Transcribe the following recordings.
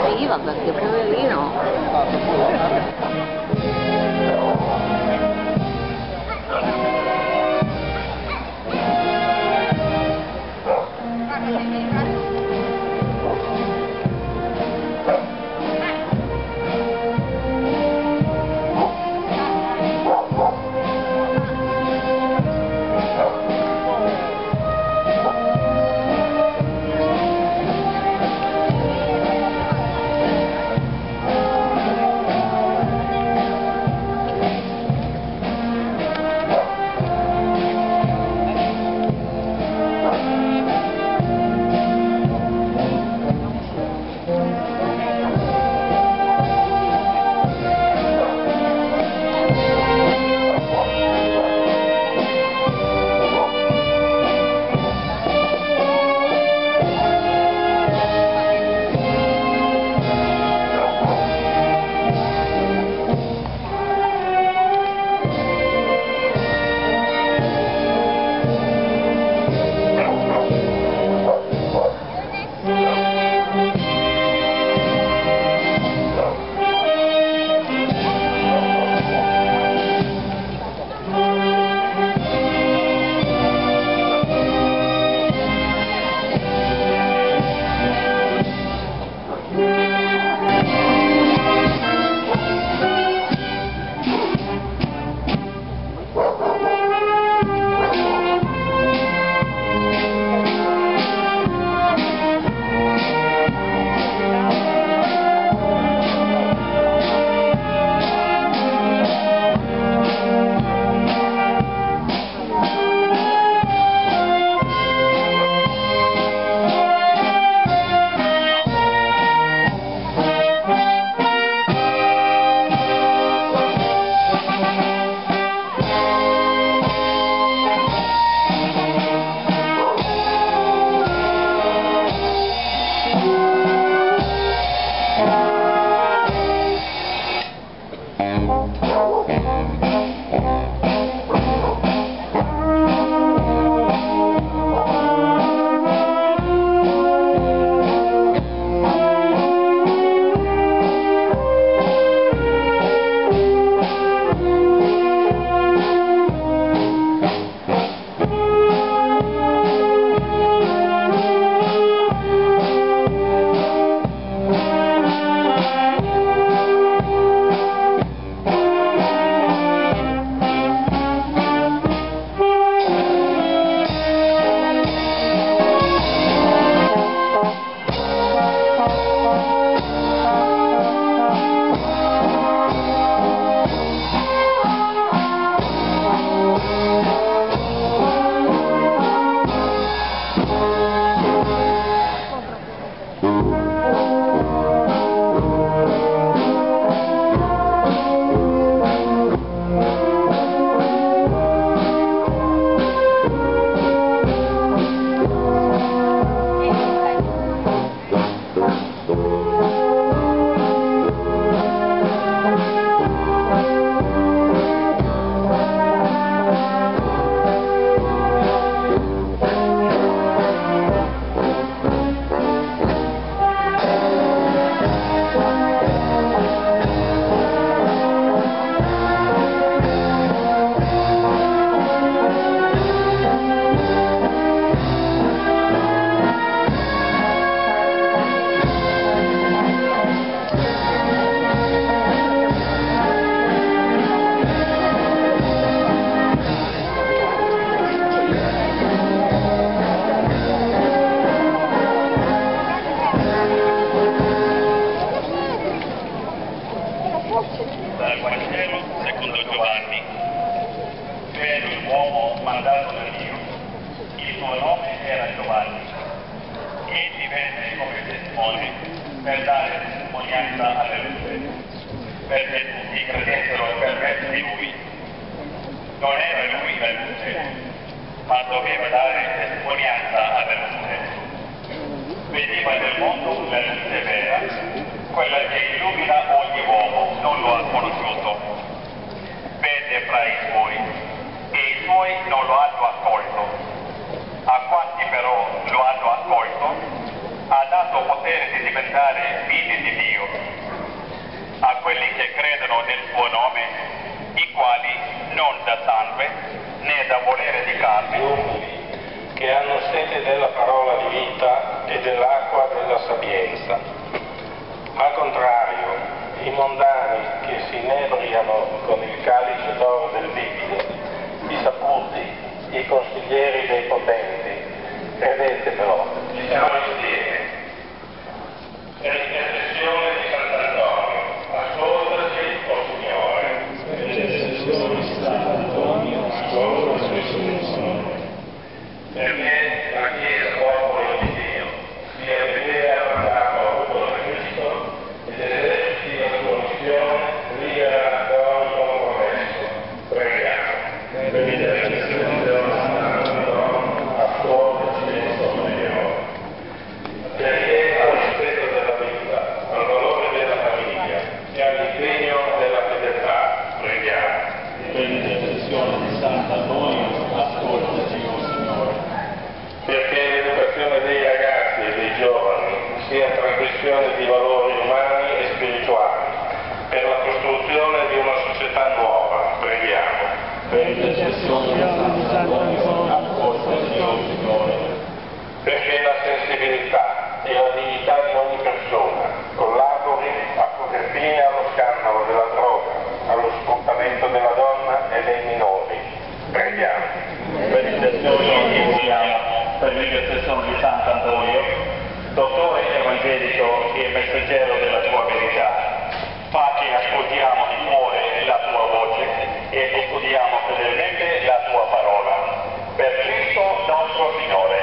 moriva perché poverino. Dal Vangelo secondo Giovanni. Venne un uomo mandato da Dio, il suo nome era Giovanni. Egli venne come testimone per dare testimonianza alle luce, perché tutti credessero per mezzo di lui. Non era lui la luce, ma doveva dare testimonianza alla luce. Veniva nel mondo la luce vera, quella che illumina ogni uomo, non lo ha conosciuto. Venne fra i suoi, e i suoi non lo hanno accolto. A quanti però lo hanno accolto, ha dato dato potere di diventare figli di Dio a quelli che credono nel suo nome, i quali non da sangue né da volere di carne, che hanno sete della parola di vita e dell'acqua della sapienza. Al contrario, i mondani che si inebriano con il calice d'oro del vizio, i saputi, i consiglieri dei potenti, credete però, siamo insieme. Per l'intercessione di Sant'Antonio, ascoltaci, o Signore. Per l'intercessione di Sant'Antonio, ascoltaci, Signore. Perché la Chiesa, popolo di Dio, sia fedele al mandato avuto da Cristo ed eserciti la sua missione libera da ogni compromesso. Preghiamo. Per l'intercessione di Sant'Antonio, Ascoltaci, Signore. Perché al rispetto della vita, al valore della famiglia e all'impegno della fedeltà, preghiamo. per l'intercessione di Sant'Antonio, ascoltaci, o Signore. Perché l'educazione dei ragazzi e dei giovani sia trasmissione di valori umani e spirituali, per la costruzione di una società nuova, preghiamo. Per l'intercessione di Sant'Antonio, ascoltaci, o Signore. Perché la sensibilità e la dignità di ogni persona collabori a porre fine allo scandalo della droga, allo sfruttamento della donna e dei minori, preghiamo. per l'intercessione che vogliamo, per l'intercessione di Sant'Antonio, dottore evangelico e messaggero della tua verità, fa che ascoltiamo di cuore la tua voce e custodiamo fedelmente la tua parola. Per Cristo nostro Signore.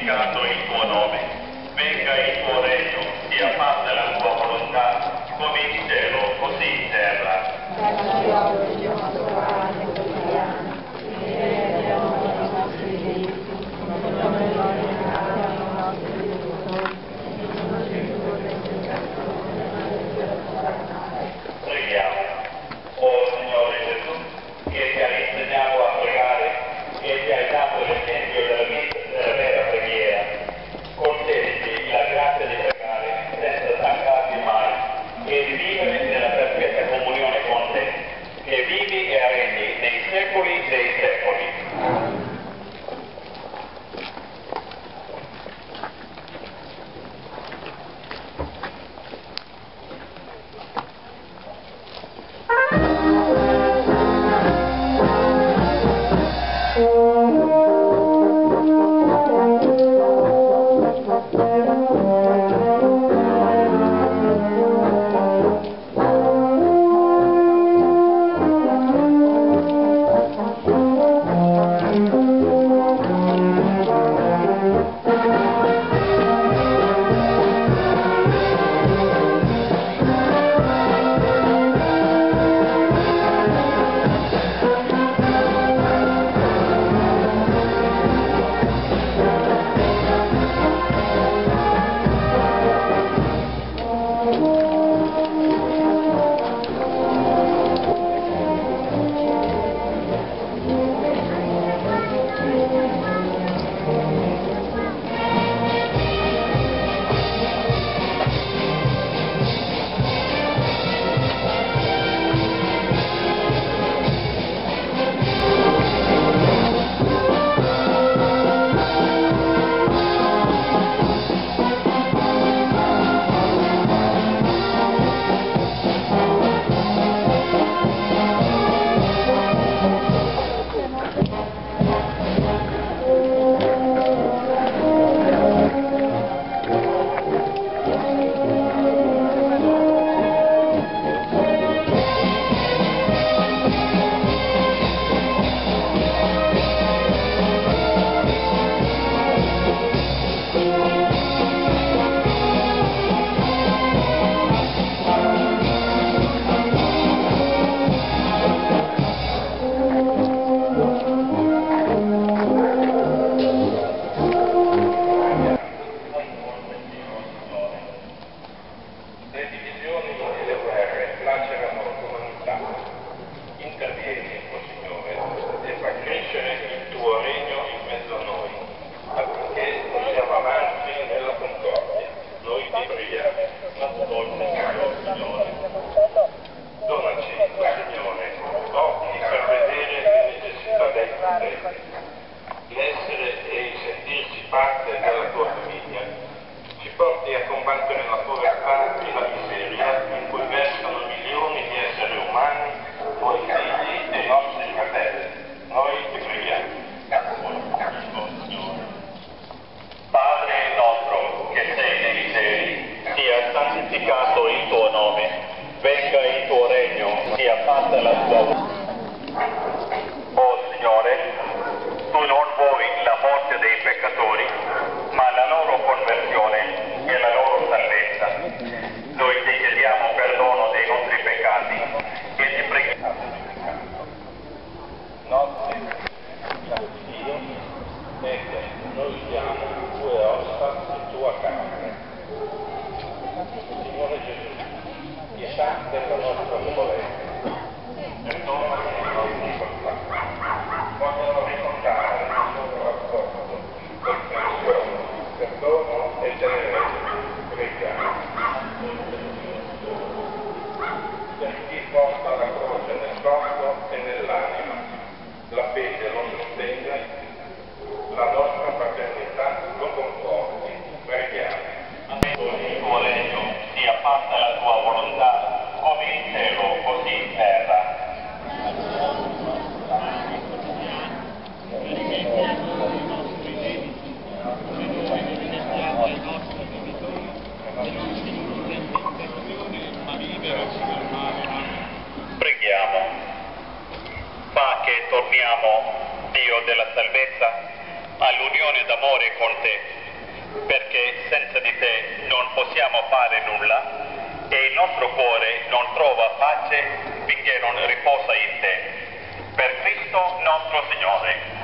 santificato il tuo nome, venga il tuo regno, sia fatta la tua volontà, come in cielo, così in terra. Preghiamo. Oh Signore Gesù, che ti hai insegnato a pregare e ti hai dato l'esempio della vera preghiera, concediti la grazia di pregare senza stancarti mai e di vivere nella perfetta comunione con te, che vivi e regni nei secoli dei secoli. L'essere e il sentirsi parte della tua famiglia ci porti a combattere la povertà e la miseria in cui versano milioni di esseri umani, tuoi figli e nostri fratelli. Noi ti preghiamo. Padre nostro che sei nei cieli, sia santificato il tuo nome, venga il tuo regno, sia fatta la tua volontà. Oh Signore, tu non vuoi la morte dei peccatori, ma la loro conversione e la loro salvezza. Noi ti chiediamo perdono dei nostri peccati e ti preghiamo. Notte, Dio, ecco, noi siamo tue ossa e tua carne. Signore Gesù, pietà della nostra debolezza, perdona i nostri peccati. Vogliono ricordare il loro rapporto, comprensione, perdono e tenerezza. Preghiamo. Per chi porta la croce nel corpo e nell'anima, la fede lo sostenga, la nostra fraternità lo conforti. Preghiamo. Il tuo regno, sia fatta la tua volontà, come in cielo, così in terra. Preghiamo. Fa che torniamo, Dio della salvezza, all'unione d'amore con te, perché senza di te non possiamo fare nulla e il nostro cuore non trova pace finché non riposa in te. Per Cristo nostro Signore.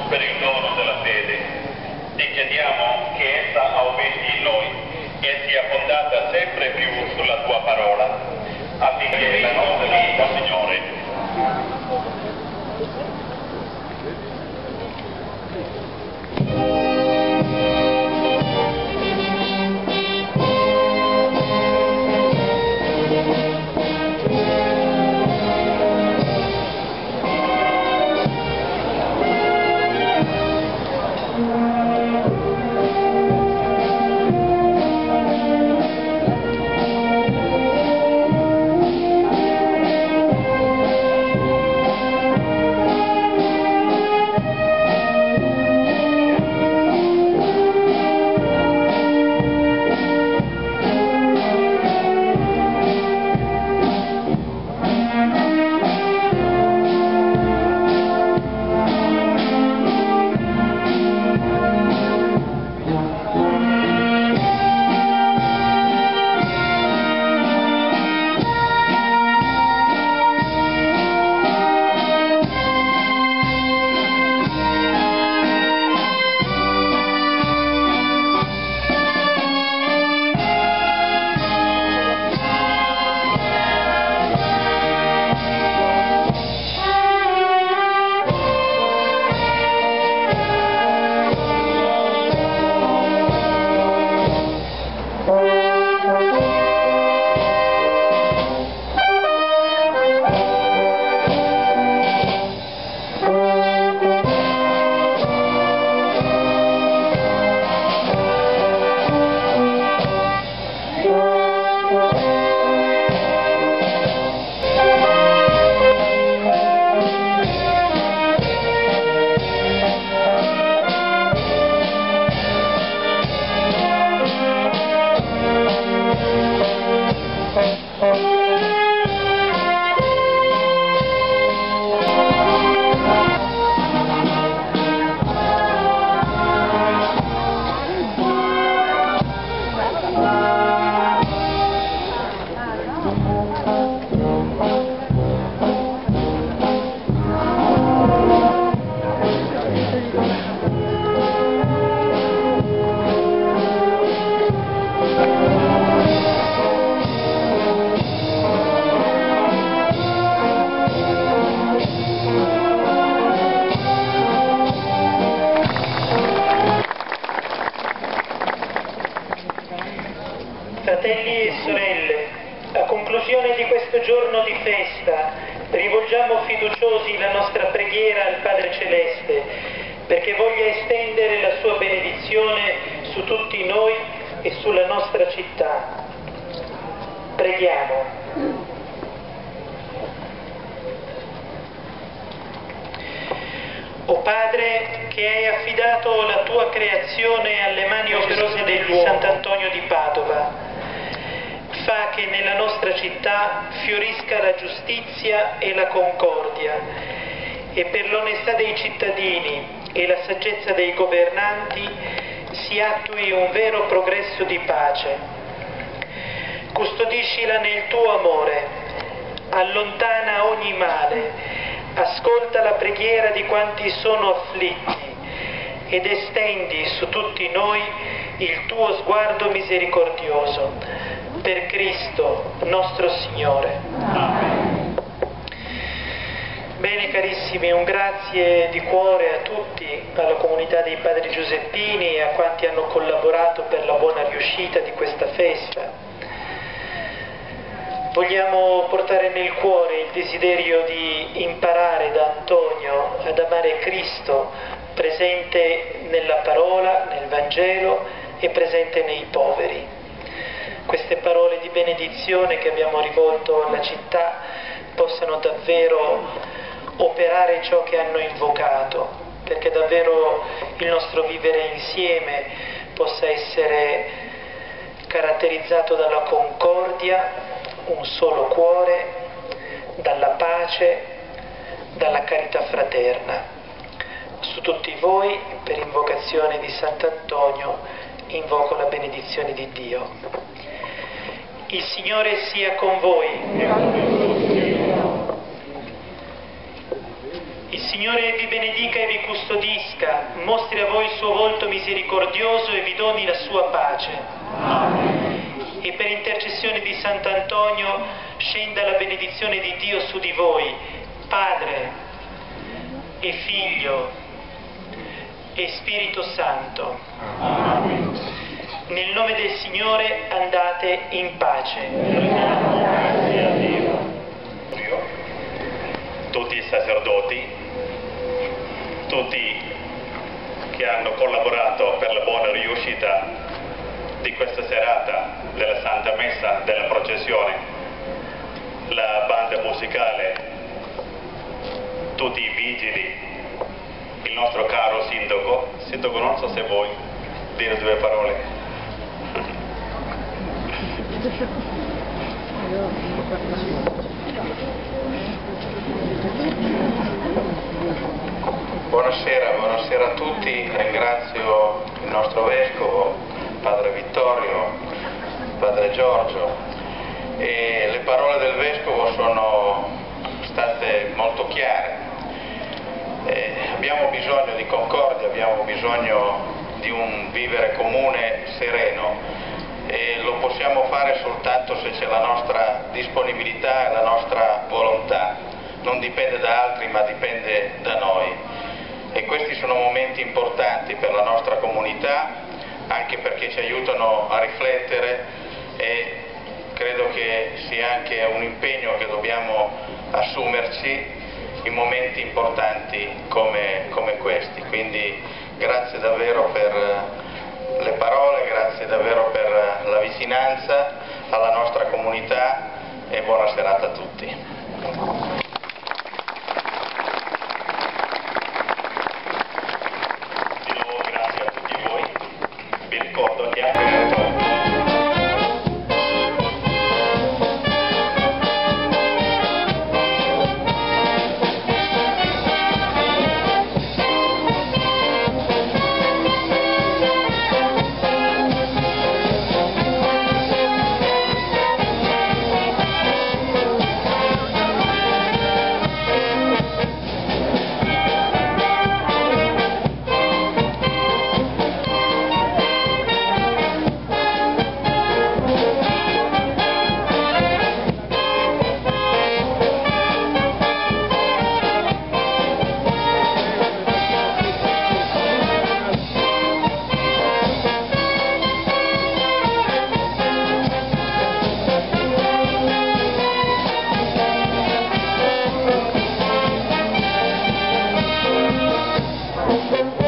Per il dono della fede, ti chiediamo che essa aumenti in noi e sia fondata sempre più sulla tua parola, affinché la nostra vita, Signore, Fratelli e sorelle, a conclusione di questo giorno di festa, rivolgiamo fiduciosi la nostra preghiera al Padre Celeste, perché voglia estendere la sua benedizione su tutti noi e sulla nostra città. Preghiamo. O Padre, che hai affidato la tua creazione alle mani operose di Sant'Antonio di Padova, fa che nella nostra città fiorisca la giustizia e la concordia, e per l'onestà dei cittadini e la saggezza dei governanti si attui un vero progresso di pace. Custodiscila nel tuo amore, allontana ogni male, ascolta la preghiera di quanti sono afflitti ed estendi su tutti noi il tuo sguardo misericordioso. Per Cristo nostro Signore. Amen. Bene carissimi, un grazie di cuore a tutti, alla comunità dei Padri Giuseppini e a quanti hanno collaborato per la buona riuscita di questa festa. Vogliamo portare nel cuore il desiderio di imparare da Antonio ad amare Cristo, presente nella parola, nel Vangelo e presente nei poveri. Queste parole di benedizione che abbiamo rivolto alla città possano davvero operare ciò che hanno invocato, perché davvero il nostro vivere insieme possa essere caratterizzato dalla concordia, un solo cuore, dalla pace, dalla carità fraterna. Su tutti voi, per invocazione di Sant'Antonio, invoco la benedizione di Dio. Il Signore sia con voi. Il Signore vi benedica e vi custodisca, mostri a voi il suo volto misericordioso e vi doni la sua pace. Amen. E per intercessione di Sant'Antonio scenda la benedizione di Dio su di voi, Padre e Figlio e Spirito Santo. Amen. Nel nome del Signore andate in pace. Grazie a Dio. Tutti i sacerdoti, tutti che hanno collaborato per la buona riuscita di questa serata della Santa Messa, della processione, la banda musicale, tutti i vigili, il nostro caro sindaco. Sindaco, non so se vuoi dire due parole. Buonasera a tutti, ringrazio il nostro Vescovo, Padre Vittorio, Padre Giorgio, e le parole del Vescovo sono state molto chiare. Abbiamo bisogno di concordia, abbiamo bisogno di un vivere comune sereno, e lo possiamo fare soltanto se c'è la nostra disponibilità e la nostra volontà. Non dipende da altri, ma dipende da noi. E questi sono momenti importanti per la nostra comunità, anche perché ci aiutano a riflettere, e credo che sia anche un impegno che dobbiamo assumerci in momenti importanti come questi. Quindi grazie davvero per le parole, grazie davvero per la vicinanza alla nostra comunità e buona serata a tutti. Thank you.